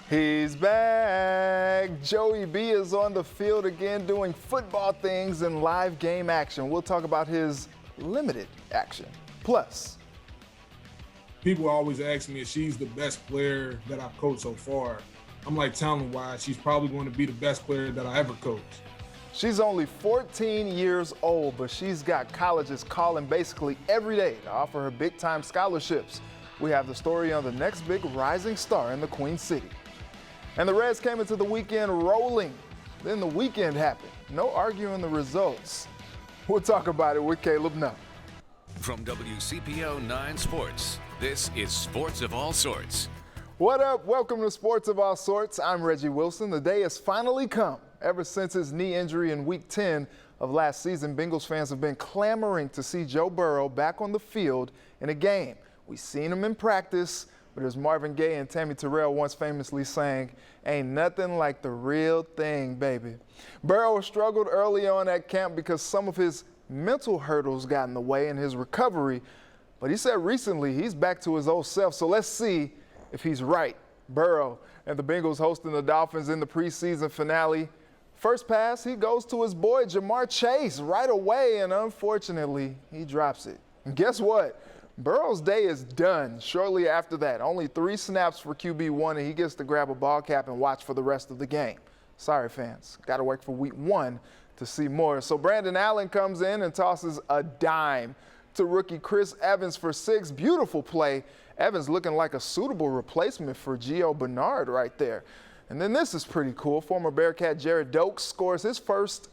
He's back. Joey B is on the field again doing football things in live game action. We'll talk about his limited action. Plus, people always ask me if she's the best player that I've coached so far. I'm like, talent-wise, she's probably going to be the best player that I ever coached. She's only 14 years old, but she's got colleges calling basically every day to offer her big-time scholarships. We have the story on the next big rising star in the Queen City. And the Reds came into the weekend rolling. Then the weekend happened. No arguing the results. We'll talk about it with Caleb Nutt. From WCPO 9 Sports, this is Sports of All Sorts. What up? Welcome to Sports of All Sorts. I'm Reggie Wilson. The day has finally come. Ever since his knee injury in Week 10 of last season, Bengals fans have been clamoring to see Joe Burrow back on the field in a game. We've seen him in practice, but as Marvin Gaye and Tammy Terrell once famously sang, ain't nothing like the real thing, baby. Burrow struggled early on at camp because some of his mental hurdles got in the way in his recovery, but he said recently he's back to his old self, so let's see if he's right. Burrow and the Bengals hosting the Dolphins in the preseason finale. First pass, he goes to his boy Jamar Chase right away, and unfortunately, he drops it. And guess what? Burrow's day is done shortly after that. Only 3 snaps for QB1, and he gets to grab a ball cap and watch for the rest of the game. Sorry, fans. Got to wait for Week 1 to see more. So Brandon Allen comes in and tosses a dime to rookie Chris Evans for 6. Beautiful play. Evans looking like a suitable replacement for Gio Bernard right there. And then this is pretty cool. Former Bearcat Jared Dokes scores his first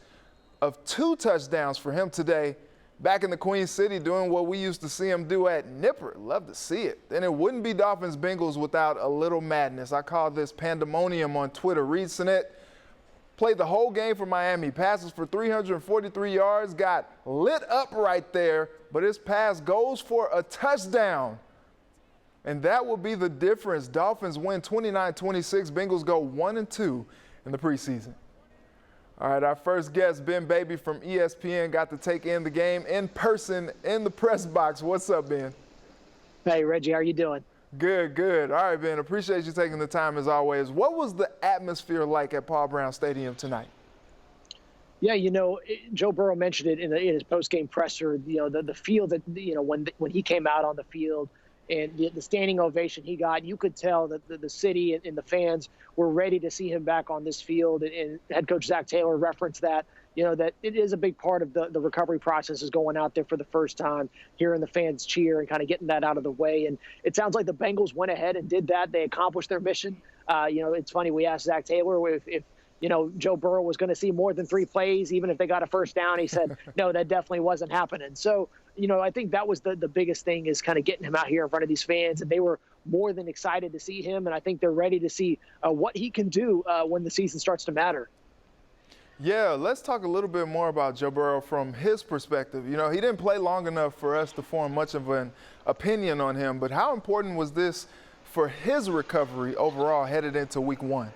of 2 touchdowns for him today. Back in the Queen City doing what we used to see him do at Nipper. Love to see it. Then it wouldn't be Dolphins-Bengals without a little madness. I call this pandemonium on Twitter. Reed Sinnett played the whole game for Miami. Passes for 343 yards, got lit up right there, but his pass goes for a touchdown. And that will be the difference. Dolphins win 29-26. Bengals go 1-2 in the preseason. All right, our first guest, Ben Baby from ESPN, got to take in the game in person in the press box. What's up, Ben? Hey, Reggie, how are you doing? Good, good. All right, Ben, appreciate you taking the time as always. What was the atmosphere like at Paul Brown Stadium tonight? Yeah, Joe Burrow mentioned it in his post-game presser, the field that, when he came out on the field, and the standing ovation he got, you could tell that the city and the fans were ready to see him back on this field. And head coach Zach Taylor referenced that, that it is a big part of the recovery process is going out there for the first time, hearing the fans cheer and kind of getting that out of the way. And it sounds like the Bengals went ahead and did that. They accomplished their mission. It's funny, we asked Zach Taylor if Joe Burrow was going to see more than 3 plays, even if they got a first down. He said, no, that definitely wasn't happening. So, I think that was the biggest thing is kind of getting him out here in front of these fans. And they were more than excited to see him. And I think they're ready to see what he can do when the season starts to matter. Yeah, let's talk a little bit more about Joe Burrow from his perspective. He didn't play long enough for us to form much of an opinion on him. But how important was this for his recovery overall headed into Week 1?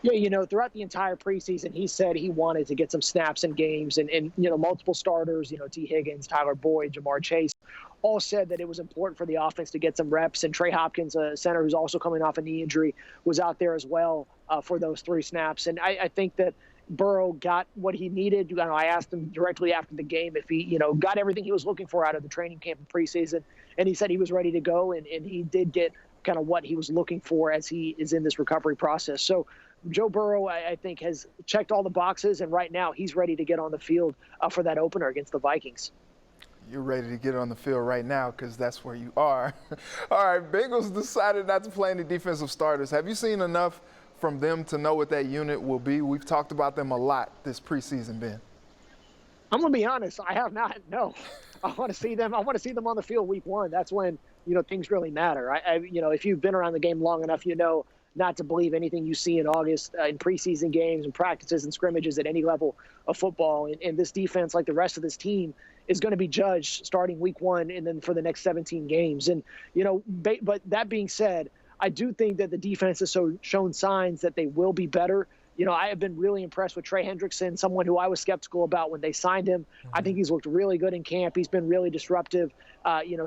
Yeah, throughout the entire preseason, he said he wanted to get some snaps in games and multiple starters, T. Higgins, Tyler Boyd, Jamar Chase, all said that it was important for the offense to get some reps. And Trey Hopkins, a center who's also coming off a knee injury, was out there as well for those 3 snaps. And I think that Burrow got what he needed. I asked him directly after the game if he, got everything he was looking for out of the training camp and preseason. And he said he was ready to go, and he did get kind of what he was looking for as he is in this recovery process. So Joe Burrow, I think, has checked all the boxes, and right now he's ready to get on the field for that opener against the Vikings. You're ready to get on the field right now because that's where you are. All right, Bengals decided not to play any defensive starters. Have you seen enough from them to know what that unit will be? We've talked about them a lot this preseason, Ben. I'm going to be honest. I have not. No. I want to see them. I want to see them on the field Week 1. That's when, things really matter. If you've been around the game long enough, not to believe anything you see in August in preseason games and practices and scrimmages at any level of football. And this defense, like the rest of this team, is going to be judged starting Week 1 and then for the next 17 games. And, but that being said, I do think that the defense has shown signs that they will be better I have been really impressed with Trey Hendrickson, someone who I was skeptical about when they signed him. I think he's looked really good in camp. He's been really disruptive.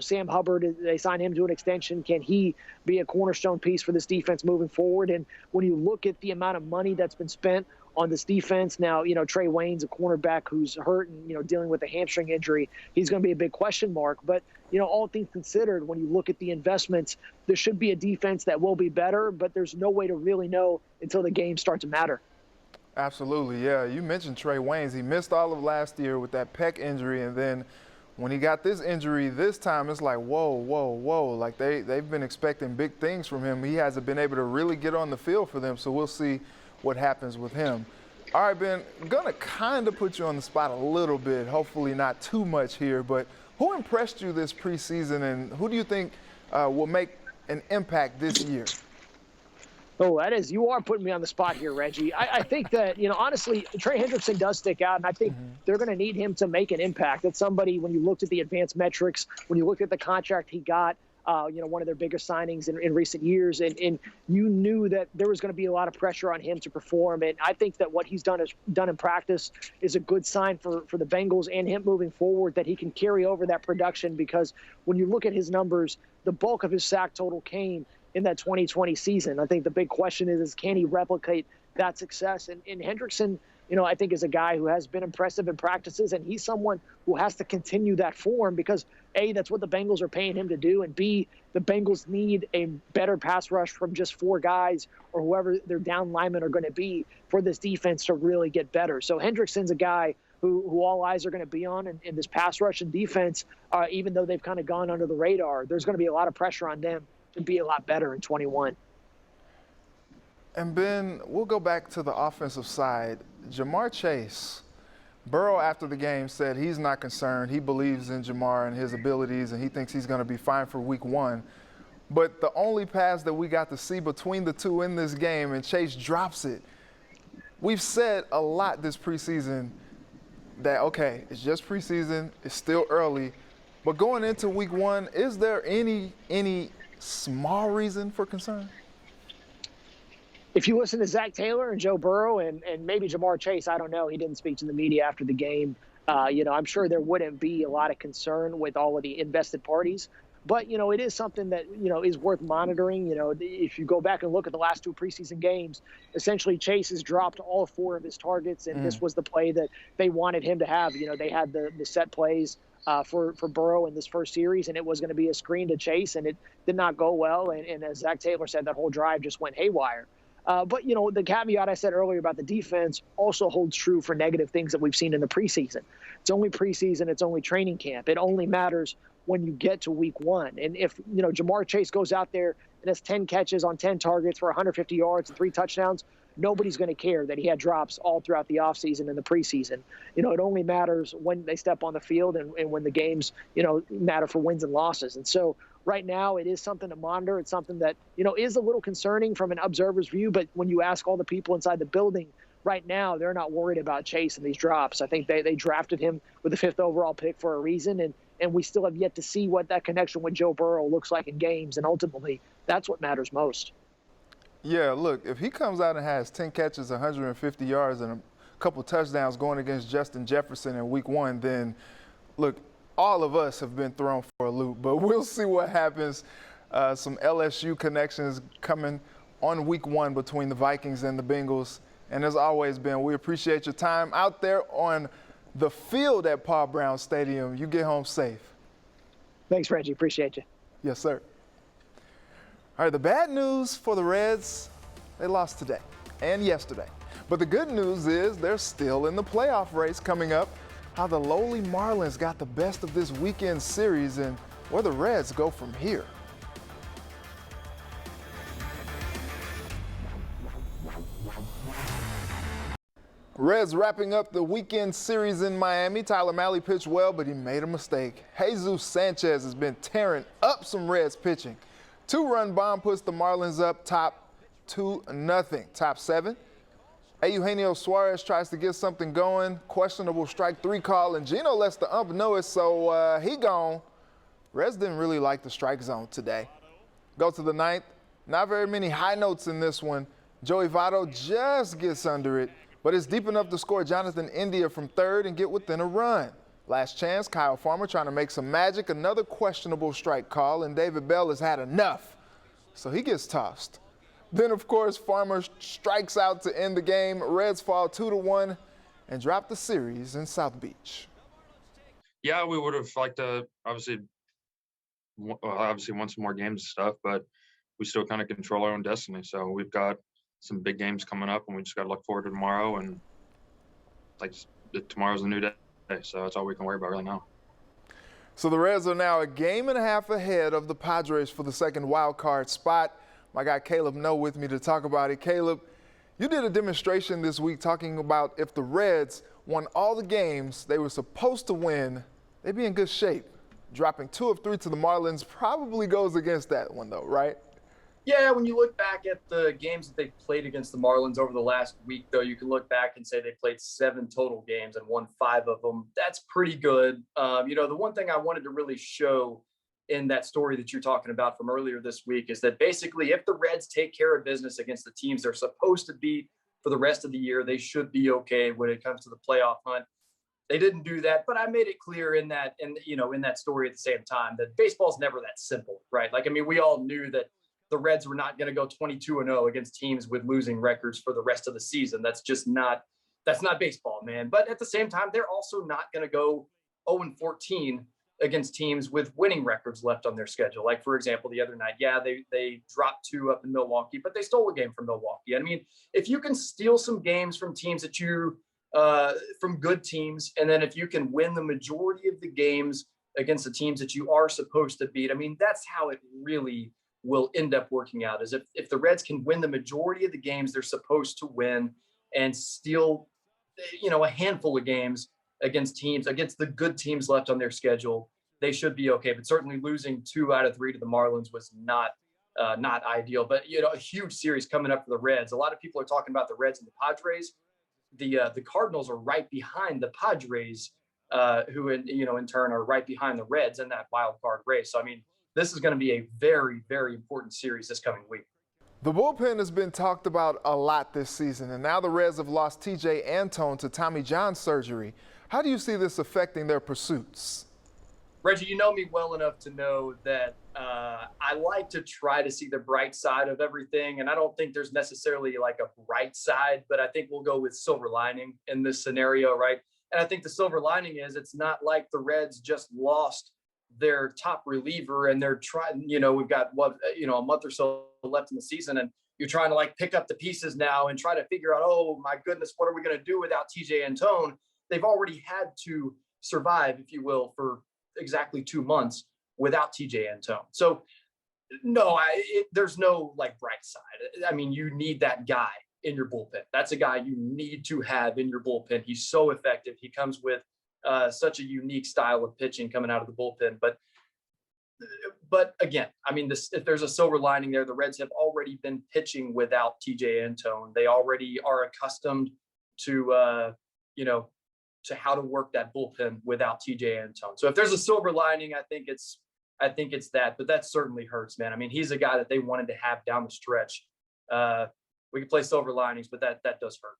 Sam Hubbard, they signed him to an extension. Can he be a cornerstone piece for this defense moving forward? And when you look at the amount of money that's been spent on this defense now, Trey Wayne's a cornerback who's hurt and, dealing with a hamstring injury. He's going to be a big question mark. But, all things considered, when you look at the investments, there should be a defense that will be better, but there's no way to really know until the games start to matter. Absolutely, yeah. You mentioned Trey Waynes. He missed all of last year with that pec injury, and then when he got this injury this time, it's like, whoa. Like they've been expecting big things from him. He hasn't been able to really get on the field for them, so we'll see what happens with him. All right, Ben, I'm going to kind of put you on the spot a little bit, hopefully not too much here, but who impressed you this preseason, and who do you think will make an impact this year? Oh, you are putting me on the spot here, Reggie. I think that, honestly, Trey Hendrickson does stick out, and I think they're going to need him to make an impact. That's somebody, when you looked at the advanced metrics, when you looked at the contract he got, one of their biggest signings in recent years, and you knew that there was going to be a lot of pressure on him to perform. And I think that what he's done in practice is a good sign for the Bengals and him moving forward, that he can carry over that production, because when you look at his numbers, the bulk of his sack total came in that 2020 season. I think the big question is can he replicate that success? And Hendrickson, I think is a guy who has been impressive in practices, and he's someone who has to continue that form because, A, that's what the Bengals are paying him to do, and B, the Bengals need a better pass rush from just 4 guys or whoever their down linemen are going to be for this defense to really get better. So Hendrickson's a guy who all eyes are going to be on in this pass rush and defense, even though they've kind of gone under the radar. There's going to be a lot of pressure on them to be a lot better in 21. And Ben, we'll go back to the offensive side. Jamar Chase, Burrow after the game said he's not concerned. He believes in Jamar and his abilities, and he thinks he's going to be fine for week 1. But the only pass that we got to see between the two in this game, and Chase drops it. We've said a lot this preseason that, okay, it's just preseason, it's still early, but going into week 1, is there any small reason for concern? If you listen to Zach Taylor and Joe Burrow and maybe Jamar Chase, I don't know. He didn't speak to the media after the game. I'm sure there wouldn't be a lot of concern with all of the invested parties. But, it is something that, is worth monitoring. If you go back and look at the last 2 preseason games, essentially Chase has dropped all 4 of his targets, and this was the play that they wanted him to have. They had the set plays for Burrow in this first series, and it was going to be a screen to Chase, and it did not go well. And as Zach Taylor said, that whole drive just went haywire. But, the caveat I said earlier about the defense also holds true for negative things that we've seen in the preseason. It's only preseason. It's only training camp. It only matters when you get to week 1. And if, Jamar Chase goes out there and has 10 catches on 10 targets for 150 yards and 3 touchdowns, nobody's going to care that he had drops all throughout the offseason and the preseason. It only matters when they step on the field and when the games, matter for wins and losses. And so right now it is something to monitor. It's something that, is a little concerning from an observer's view. But when you ask all the people inside the building right now, they're not worried about Chase and these drops. I think they drafted him with the 5th overall pick for a reason. And we still have yet to see what that connection with Joe Burrow looks like in games. And ultimately, that's what matters most. Yeah, look, if he comes out and has 10 catches, 150 yards, and a couple touchdowns going against Justin Jefferson in week 1, then, look, all of us have been thrown for a loop. But we'll see what happens. Some LSU connections coming on week 1 between the Vikings and the Bengals. And as always, Ben, we appreciate your time out there on the field at Paul Brown Stadium. You get home safe. Thanks, Reggie. Appreciate you. Yes, sir. All right, the bad news for the Reds, they lost today and yesterday. But the good news is they're still in the playoff race coming up. How the lowly Marlins got the best of this weekend series and where the Reds go from here. Reds wrapping up the weekend series in Miami. Tyler Mahle pitched well, but he made a mistake. Jesus Sanchez has been tearing up some Reds pitching. 2-run bomb puts the Marlins up top 2-0. Top 7. Eugenio Suarez tries to get something going. Questionable strike 3 call, and Gino lets the ump know it, so he gone. Reds didn't really like the strike zone today. Go to the 9th. Not very many high notes in this one. Joey Votto just gets under it, but it's deep enough to score Jonathan India from third and get within a run. Last chance, Kyle Farmer trying to make some magic, another questionable strike call, and David Bell has had enough, so he gets tossed. Then, of course, Farmer strikes out to end the game. Reds fall 2-1 and drop the series in South Beach. Yeah, we would have liked to obviously won some more games and stuff, but we still kind of control our own destiny. So we've got some big games coming up, and we just got to look forward to tomorrow. And tomorrow's a new day, so that's all we can worry about right now. So the Reds are now a game and a half ahead of the Padres for the second wild card spot. My guy Caleb Noe with me to talk about it. Caleb, you did a demonstration this week talking about if the Reds won all the games they were supposed to win, they'd be in good shape. Dropping 2 of 3 to the Marlins probably goes against that one, though, right? Yeah, when you look back at the games that they played against the Marlins over the last week, though, you can look back and say they played 7 total games and won 5 of them. That's pretty good. The one thing I wanted to really show in that story that you're talking about from earlier this week is that basically if the Reds take care of business against the teams they're supposed to beat for the rest of the year, they should be okay when it comes to the playoff hunt. They didn't do that, but I made it clear in that story at the same time that baseball's never that simple, right? We all knew that the Reds were not going to go 22-0 against teams with losing records for the rest of the season. That's not baseball, man. But at the same time, they're also not going to go 0-14 against teams with winning records left on their schedule. Like, for example, the other night, they dropped 2 up in Milwaukee, but they stole a game from Milwaukee. If you can steal some games from teams that from good teams, and then if you can win the majority of the games against the teams that you are supposed to beat, that's how it really will end up working out, is if the Reds can win the majority of the games they're supposed to win and steal, a handful of games against the good teams left on their schedule, they should be okay. But certainly losing 2 out of 3 to the Marlins was not ideal. But a huge series coming up for the Reds. A lot of people are talking about the Reds and the Padres. The Cardinals are right behind the Padres, who in turn are right behind the Reds in that wild card race. So this is going to be a very, very important series this coming week. The bullpen has been talked about a lot this season, and now the Reds have lost T.J. Antone to Tommy John surgery. How do you see this affecting their pursuits? Reggie, you know me well enough to know that I like to try to see the bright side of everything, and I don't think there's necessarily like a bright side, but I think we'll go with silver lining in this scenario, right? And I think the silver lining is it's not like the Reds just lost their top reliever and they're trying, we've got a month or so left in the season, and you're trying to pick up the pieces now and try to figure out, oh my goodness, what are we going to do without TJ Antone? They've already had to survive, if you will, for exactly 2 months without TJ Antone. So no, there's no bright side. You need that guy in your bullpen. That's a guy you need to have in your bullpen. He's so effective. He comes with such a unique style of pitching coming out of the bullpen. But again, if there's a silver lining there, the Reds have already been pitching without TJ Antone. They already are accustomed to to how to work that bullpen without TJ Antone. So if there's a silver lining, I think it's that. But that certainly hurts, man. He's a guy that they wanted to have down the stretch. We can play silver linings, but that does hurt.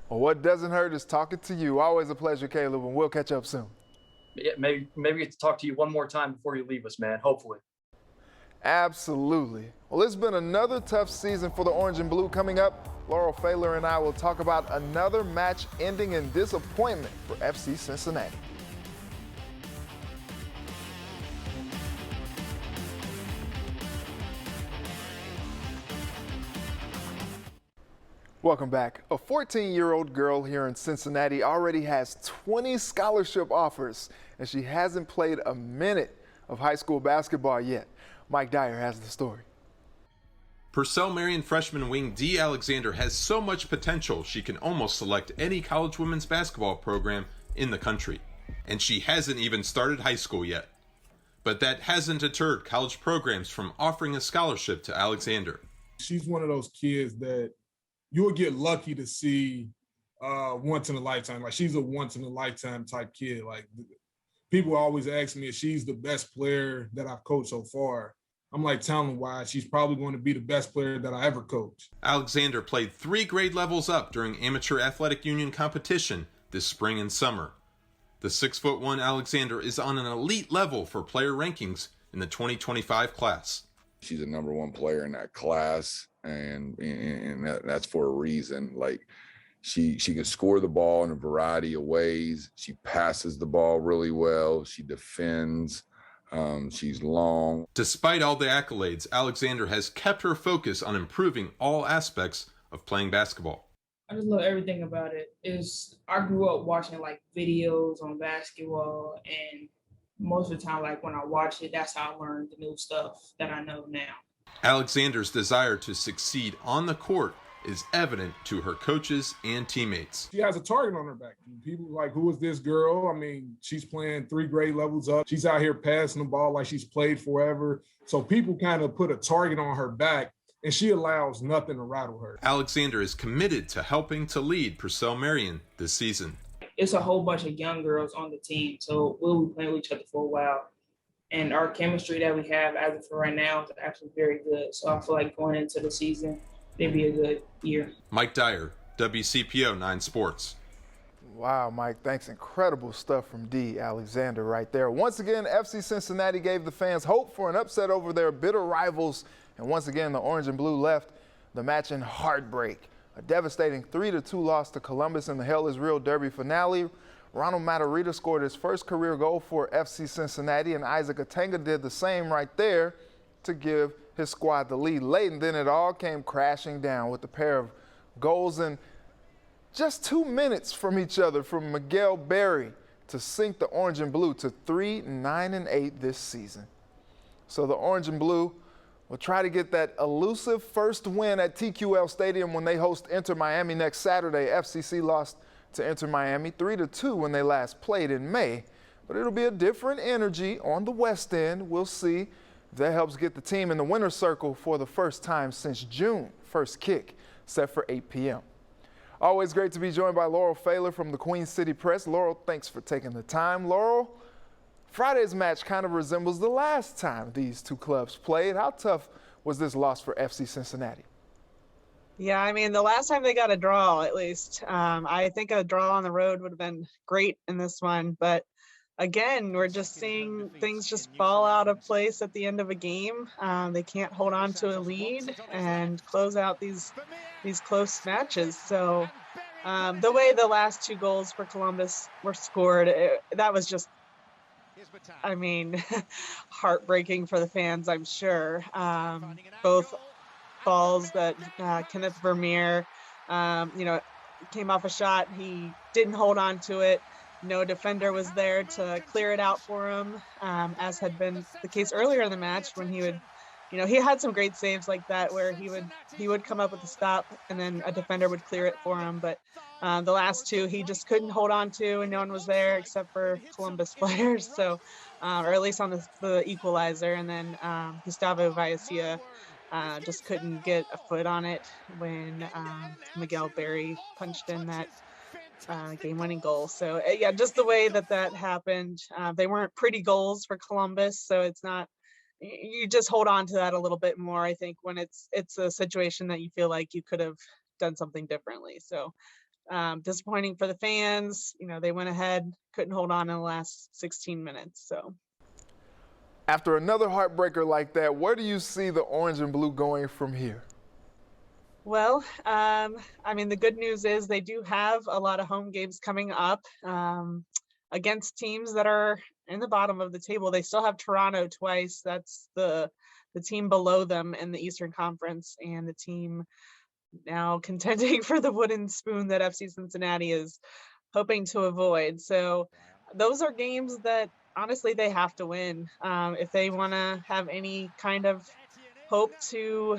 Well, what doesn't hurt is talking to you. Always a pleasure, Caleb, and we'll catch up soon. Yeah, maybe get to talk to you one more time before you leave us, man, hopefully. Absolutely. Well, it's been another tough season for the Orange and Blue. Coming up, Laurel Phaler and I will talk about another match ending in disappointment for FC Cincinnati. Welcome back. A 14-year-old girl here in Cincinnati already has 20 scholarship offers, and she hasn't played a minute of high school basketball yet. Mike Dyer has the story. Purcell Marion freshman wing Dee Alexander has so much potential she can almost select any college women's basketball program in the country. And she hasn't even started high school yet. But that hasn't deterred college programs from offering a scholarship to Alexander. She's one of those kids that you'll get lucky to see once in a lifetime. She's a once in a lifetime type kid. People always ask me if she's the best player that I've coached so far. I'm like talent-wise, she's probably going to be the best player that I ever coached. Alexander played 3 grade levels up during Amateur Athletic Union competition this spring and summer. The 6'1" Alexander is on an elite level for player rankings in the 2025 class. She's a number 1 player in that class, and that's for a reason. Like, she can score the ball in a variety of ways. She passes the ball really well. She defends. She's long. Despite all the accolades, Alexander has kept her focus on improving all aspects of playing basketball. I just love everything about it. I grew up watching like videos on basketball, and most of the time, like when I watch it, that's how I learn the new stuff that I know now. Alexander's desire to succeed on the court is evident to her coaches and teammates. She has a target on her back. People are like, who is this girl? I mean, she's playing 3 grade levels up. She's out here passing the ball like she's played forever. So people kind of put a target on her back, and she allows nothing to rattle her. Alexander is committed to helping to lead Purcell Marion this season. It's a whole bunch of young girls on the team, so we'll be playing with each other for a while. And our chemistry that we have as of for right now is actually very good. So I feel like going into the season, it'd be a good year. Mike Dyer, WCPO 9 Sports. Wow, Mike, thanks. Incredible stuff from D. Alexander right there. Once again, FC Cincinnati gave the fans hope for an upset over their bitter rivals. And once again, the orange and blue left the match in heartbreak. A devastating 3-2 loss to Columbus in the Hell is Real Derby finale. Ronald Matarrita scored his first career goal for FC Cincinnati, and Isaac Atanga did the same right there to give his squad the lead late, and then it all came crashing down with a pair of goals in just 2 minutes from each other from Miguel Berry to sink the orange and blue to 3-9-8 this season. So the orange and blue will try to get that elusive first win at TQL Stadium when they host Inter Miami next Saturday. FCC lost to Inter Miami 3-2 when they last played in May, but it'll be a different energy on the West End. We'll see if that helps get the team in the winner's circle for the first time since June. First kick set for 8 p.m. Always great to be joined by Laurel Phaler from the Queen City Press. Laurel, thanks for taking the time. Laurel, Friday's match kind of resembles the last time these two clubs played. How tough was this loss for FC Cincinnati? Yeah, I mean, the last time they got a draw, at least, I think a draw on the road would have been great in this one. But again, we're just seeing things just fall out of place at the end of a game. They can't hold on to a lead and close out these close matches. So the way the last 2 goals for Columbus were scored, that was just, I mean, heartbreaking for the fans, I'm sure. Both balls that Kenneth Vermeer, came off a shot. He didn't hold on to it. No defender was there to clear it out for him, as had been the case earlier in the match when he would, he had some great saves like that where he would come up with a stop and then a defender would clear it for him. But the last 2 he just couldn't hold on to, and no one was there except for Columbus players. So, or at least on the equalizer. And then Gustavo Vallecilla just couldn't get a foot on it when Miguel Berry punched in that game-winning goal. So yeah, just the way that happened. They weren't pretty goals for Columbus, so it's not. You just hold on to that a little bit more, I think, when it's a situation that you feel like you could have done something differently. So disappointing for the fans. They went ahead, couldn't hold on in the last 16 minutes. So. After another heartbreaker like that, where do you see the orange and blue going from here? Well, I mean, the good news is they do have a lot of home games coming up against teams that are in the bottom of the table. They still have Toronto twice. That's the team below them in the Eastern Conference, and the team now contending for the wooden spoon that FC Cincinnati is hoping to avoid. So those are games that honestly they have to win if they want to have any kind of hope to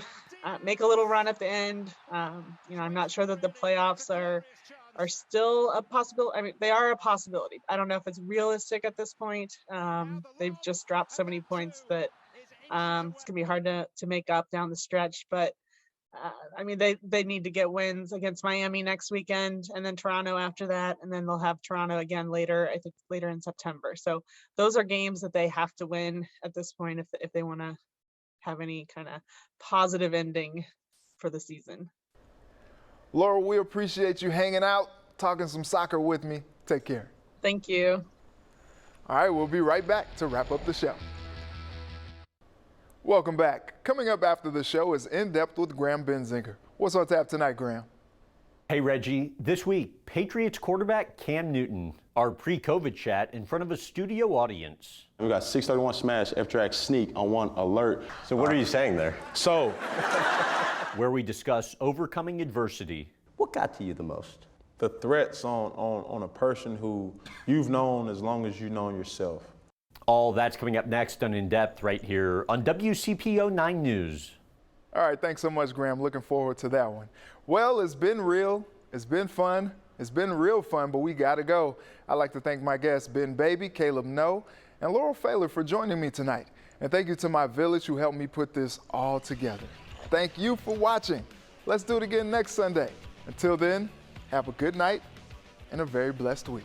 make a little run at the end. I'm not sure that the playoffs are still a possibility. I mean, they are a possibility. I don't know if it's realistic at this point. They've just dropped so many points that it's gonna be hard to make up down the stretch. But I mean, they need to get wins against Miami next weekend, and then Toronto after that, and then they'll have Toronto again later, I think later in September. So those are games that they have to win at this point if they want to have any kind of positive ending for the season. Laura, we appreciate you hanging out, talking some soccer with me. Take care. Thank you. All right, we'll be right back to wrap up the show. Welcome back. Coming up after the show is In Depth with Graham Benzinger. What's on tap tonight, Graham? Hey, Reggie. This week, Patriots quarterback Cam Newton, our pre-COVID chat in front of a studio audience. We got 631 smash, F-track sneak on 1 alert. So what are you saying there? So, where we discuss overcoming adversity. What got to you the most? the threats on a person who you've known as long as you've known yourself. All that's coming up next on In Depth right here on WCPO 9 News. All right, thanks so much, Graham. Looking forward to that one. Well, it's been real. It's been fun. It's been real fun, but we got to go. I'd like to thank my guests, Ben Baby, Caleb No, and Laurel Failer for joining me tonight. And thank you to my village who helped me put this all together. Thank you for watching. Let's do it again next Sunday. Until then, have a good night and a very blessed week.